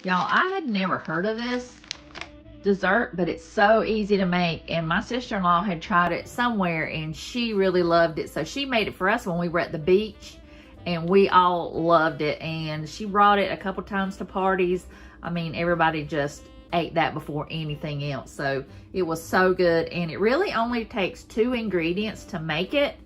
Y'all, I had never heard of this dessert, but it's so easy to make, and my sister-in-law had tried it somewhere and she really loved it, so she made it for us when we were at the beach and we all loved it, and she brought it a couple times to parties. I mean, everybody just ate that before anything else, so it was so good. And it really only takes 2 ingredients to make it,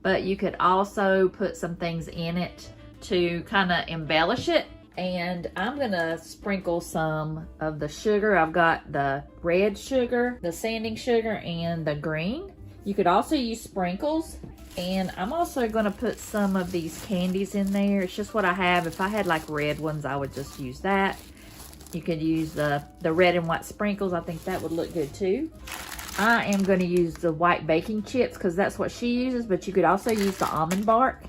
but you could also put some things in it to kind of embellish it. And I'm gonna sprinkle some of the sugar. I've got the red sugar, the sanding sugar, and the green. You could also use sprinkles. And I'm also gonna put some of these candies in there. It's just what I have. If I had like red ones, I would just use that. You could use the red and white sprinkles. I think that would look good too. I am gonna use the white baking chips because that's what she uses, but you could also use the almond bark.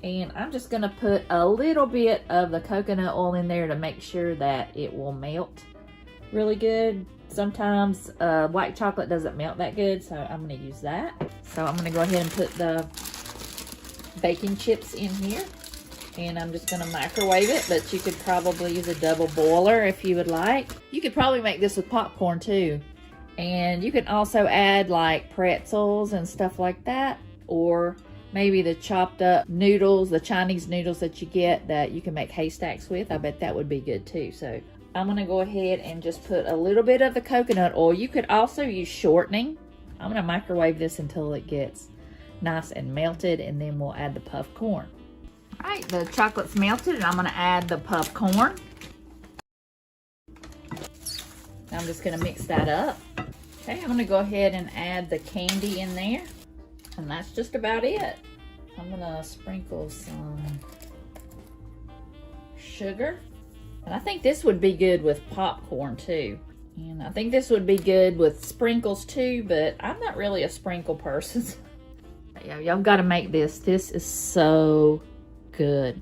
And I'm just gonna put a little bit of the coconut oil in there to make sure that it will melt really good. Sometimes white chocolate doesn't melt that good, so I'm gonna use that. So I'm gonna go ahead and put the baking chips in here. And I'm just gonna microwave it, but you could probably use a double boiler if you would like. You could probably make this with popcorn too. And you can also add like pretzels and stuff like that, or maybe the chopped up noodles, the Chinese noodles that you get that you can make haystacks with. I bet that would be good too. So I'm gonna go ahead and just put a little bit of the coconut oil. You could also use shortening. I'm gonna microwave this until it gets nice and melted, and then we'll add the puffed corn. All right, the chocolate's melted, and I'm gonna add the puffed corn. I'm just gonna mix that up. Okay, I'm gonna go ahead and add the candy in there. And that's just about it. I'm gonna sprinkle some sugar. And I think this would be good with popcorn too. And I think this would be good with sprinkles too, but I'm not really a sprinkle person. Yeah, y'all gotta make this. This is so good.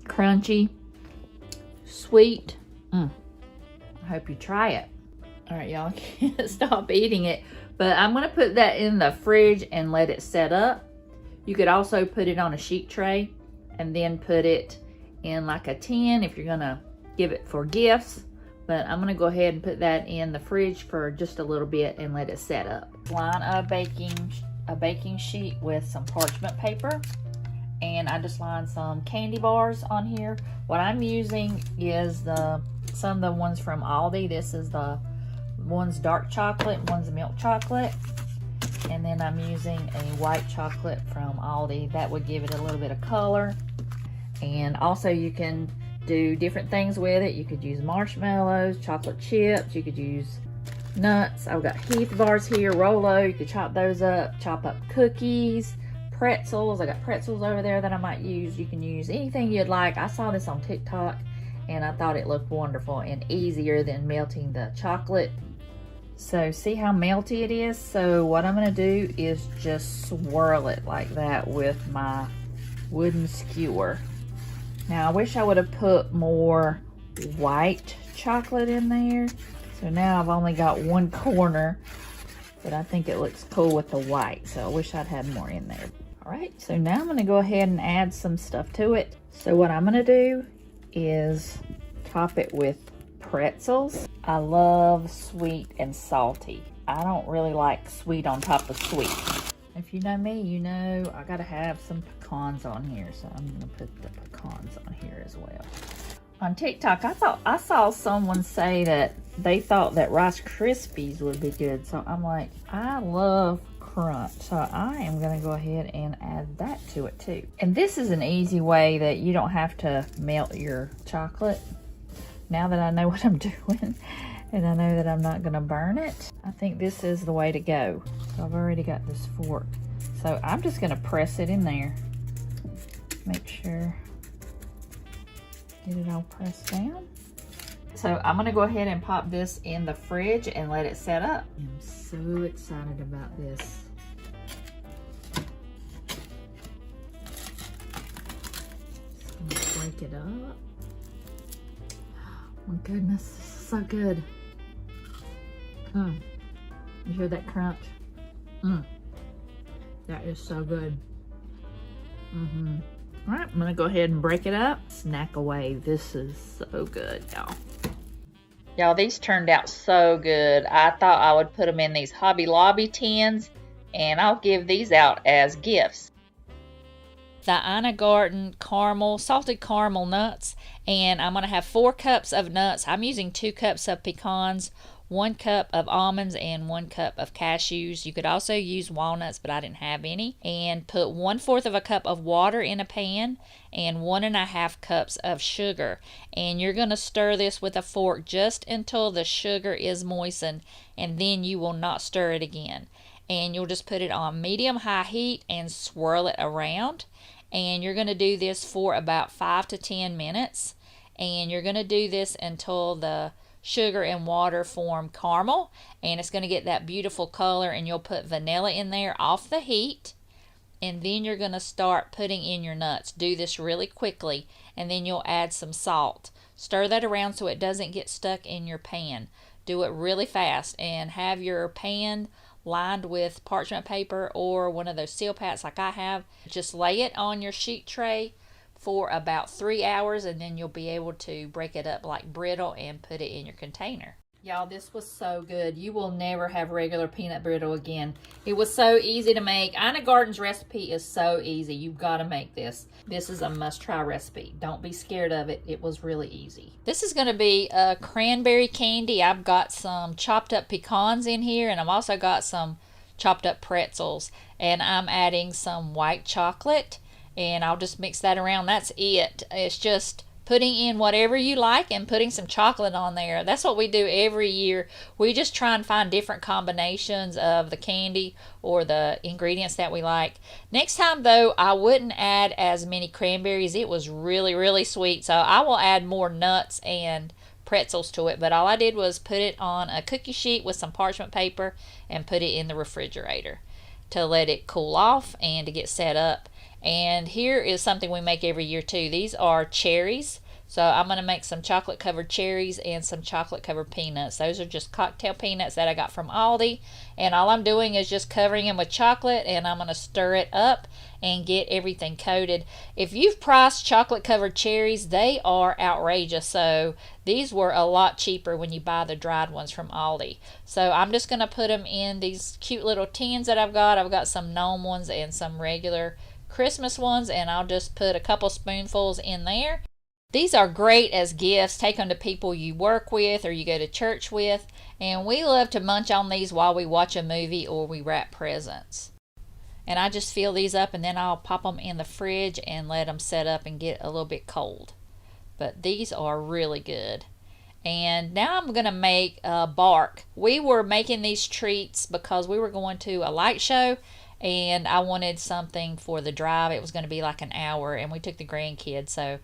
Crunchy, sweet. I hope you try it. All right, y'all, can't stop eating it. But I'm gonna put that in the fridge and let it set up. You could also put it on a sheet tray and then put it in like a tin if you're gonna give it for gifts. But I'm gonna go ahead and put that in the fridge for just a little bit and let it set up. Line a baking sheet with some parchment paper. And I just lined some candy bars on here. What I'm using is some of the ones from Aldi. This is one's dark chocolate, one's milk chocolate. And then I'm using a white chocolate from Aldi. That would give it a little bit of color. And also you can do different things with it. You could use marshmallows, chocolate chips, you could use nuts. I've got Heath bars here, Rolo. You could chop those up, chop up cookies, pretzels. I got pretzels over there that I might use. You can use anything you'd like. I saw this on TikTok and I thought it looked wonderful and easier than melting the chocolate. So see how melty it is? So what I'm gonna do is just swirl it like that with my wooden skewer. Now I wish I would have put more white chocolate in there. So now I've only got one corner, but I think it looks cool with the white. So I wish I'd had more in there. All right, so now I'm gonna go ahead and add some stuff to it. So what I'm gonna do is top it with pretzels. I love sweet and salty. I don't really like sweet on top of sweet. If you know me, you know I gotta have some pecans on here, so I'm gonna put the pecans on here as well. On TikTok, I saw someone say that they thought that Rice Krispies would be good, so I'm like, I love crunch, so I am gonna go ahead and add that to it too. And this is an easy way that you don't have to melt your chocolate. Now that I know what I'm doing and I know that I'm not gonna burn it, I think this is the way to go. So I've already got this fork. So I'm just gonna press it in there. Make sure, get it all pressed down. So I'm gonna go ahead and pop this in the fridge and let it set up. I'm so excited about this. Just gonna break it up. Oh my goodness, this is so good. You hear that crunch? That is so good. All right, I'm gonna go ahead and break it up. snack away. This is so good, y'all. Y'all, these turned out so good. I thought I would put them in these Hobby Lobby tins, and I'll give these out as gifts. The Garten caramel, salted caramel nuts, and I'm going to have 4 cups of nuts. I'm using 2 cups of pecans, 1 cup of almonds, and 1 cup of cashews. You could also use walnuts, but I didn't have any. And put 1/4 of a cup of water in a pan and 1.5 cups of sugar. And you're going to stir this with a fork just until the sugar is moistened, and then you will not stir it again. And you'll just put it on medium-high heat and swirl it around. And you're going to do this for about 5 to 10 minutes. And you're going to do this until the sugar and water form caramel, and it's going to get that beautiful color. And you'll put vanilla in there off the heat, and then you're going to start putting in your nuts. Do this really quickly, and then you'll add some salt. Stir that around so it doesn't get stuck in your pan. Do it really fast, and have your pan lined with parchment paper or one of those seal pats like I have. Just lay it on your sheet tray for about 3 hours, and then you'll be able to break it up like brittle and put it in your container. Y'all, this was so good. You will never have regular peanut brittle again. It was so easy to make. Ina Garten's recipe is so easy. You've got to make this. This is a must-try recipe. Don't be scared of it. It was really easy. This is going to be a cranberry candy. I've got some chopped up pecans in here, and I've also got some chopped up pretzels. And I'm adding some white chocolate, and I'll just mix that around. That's it. It's just putting in whatever you like and putting some chocolate on there. That's what we do every year. We just try and find different combinations of the candy or the ingredients that we like. Next time though, I wouldn't add as many cranberries. It was really, really sweet. So I will add more nuts and pretzels to it. But all I did was put it on a cookie sheet with some parchment paper and put it in the refrigerator to let it cool off and to get set up. And here is something we make every year too. These are cherries. So I'm going to make some chocolate covered cherries and some chocolate covered peanuts. Those are just cocktail peanuts that I got from Aldi. And all I'm doing is just covering them with chocolate, and I'm going to stir it up and get everything coated. If you've priced chocolate covered cherries, they are outrageous. So these were a lot cheaper when you buy the dried ones from Aldi. So I'm just going to put them in these cute little tins that I've got. I've got some gnome ones and some regular Christmas ones, and I'll just put a couple spoonfuls in there. These are great as gifts. Take them to people you work with or you go to church with, and we love to munch on these while we watch a movie or we wrap presents. And I just fill these up, and then I'll pop them in the fridge and let them set up and get a little bit cold. But these are really good. And now I'm going to make bark. We were making these treats because we were going to a light show, and I wanted something for the drive. It was going to be like an hour, and we took the grandkids. So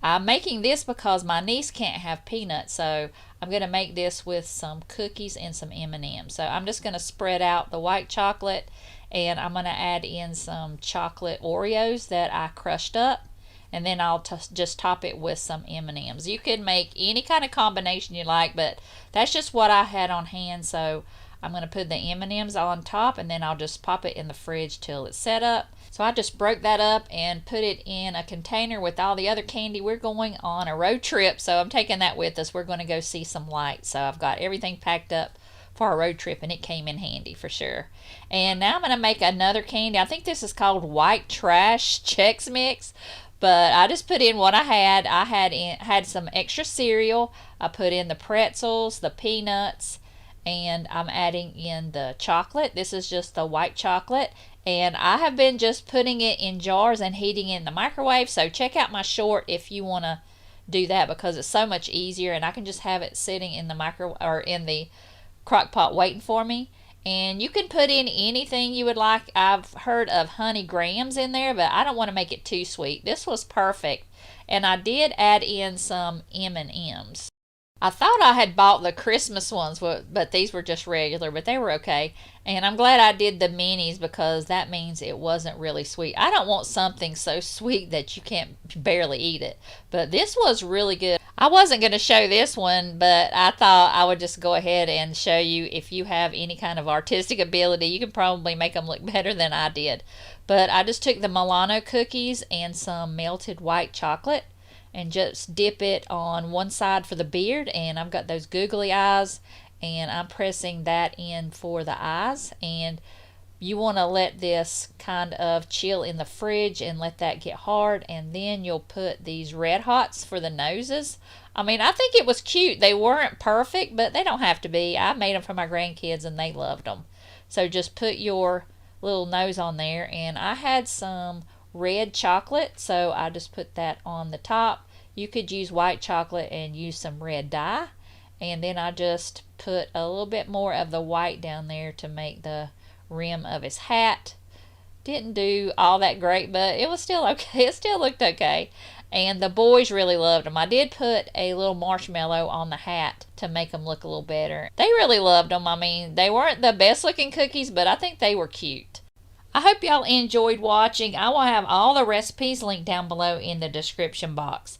I'm making this because my niece can't have peanuts, so I'm going to make this with some cookies and some M&Ms. So I'm just going to spread out the white chocolate, and I'm going to add in some chocolate Oreos that I crushed up, and then I'll just top it with some M&Ms. You can make any kind of combination you like, but that's just what I had on hand. So I'm going to put the M&Ms on top, and then I'll just pop it in the fridge till it's set up. So I just broke that up and put it in a container with all the other candy. We're going on a road trip, so I'm taking that with us. We're going to go see some lights. So I've got everything packed up for our road trip, and it came in handy for sure. And now I'm going to make another candy. I think this is called White Trash Chex Mix, but I just put in what I had. I had some extra cereal. I put in the pretzels, the peanuts, and I'm adding in the chocolate. This is just the white chocolate, and I have been just putting it in jars and heating it in the microwave. So check out my short if you want to do that, because it's so much easier, and I can just have it sitting in the in the crock pot waiting for me. And you can put in anything you would like. I've heard of honey grahams in there, but I don't want to make it too sweet. This was perfect, and I did add in some M&Ms. I thought I had bought the Christmas ones, but these were just regular, but they were okay. And I'm glad I did the minis, because that means it wasn't really sweet. I don't want something so sweet that you can't barely eat it. But this was really good. I wasn't going to show this one, but I thought I would just go ahead and show you. If you have any kind of artistic ability, you can probably make them look better than I did. But I just took the Milano cookies and some melted white chocolate, and just dip it on one side for the beard, and I've got those googly eyes, and I'm pressing that in for the eyes. And you want to let this kind of chill in the fridge and let that get hard, and then you'll put these red hots for the noses. I mean, I think it was cute. They weren't perfect, but they don't have to be. I made them for my grandkids and they loved them. So just put your little nose on there, and I had some red chocolate, so I just put that on the top. You could use white chocolate and use some red dye, and then I just put a little bit more of the white down there to make the rim of his hat. Didn't do all that great, but it was still okay. It still looked okay, and the boys really loved them. I did put a little marshmallow on the hat to make them look a little better. They really loved them. I mean, they weren't the best looking cookies, but I think they were cute. I hope y'all enjoyed watching. I will have all the recipes linked down below in the description box.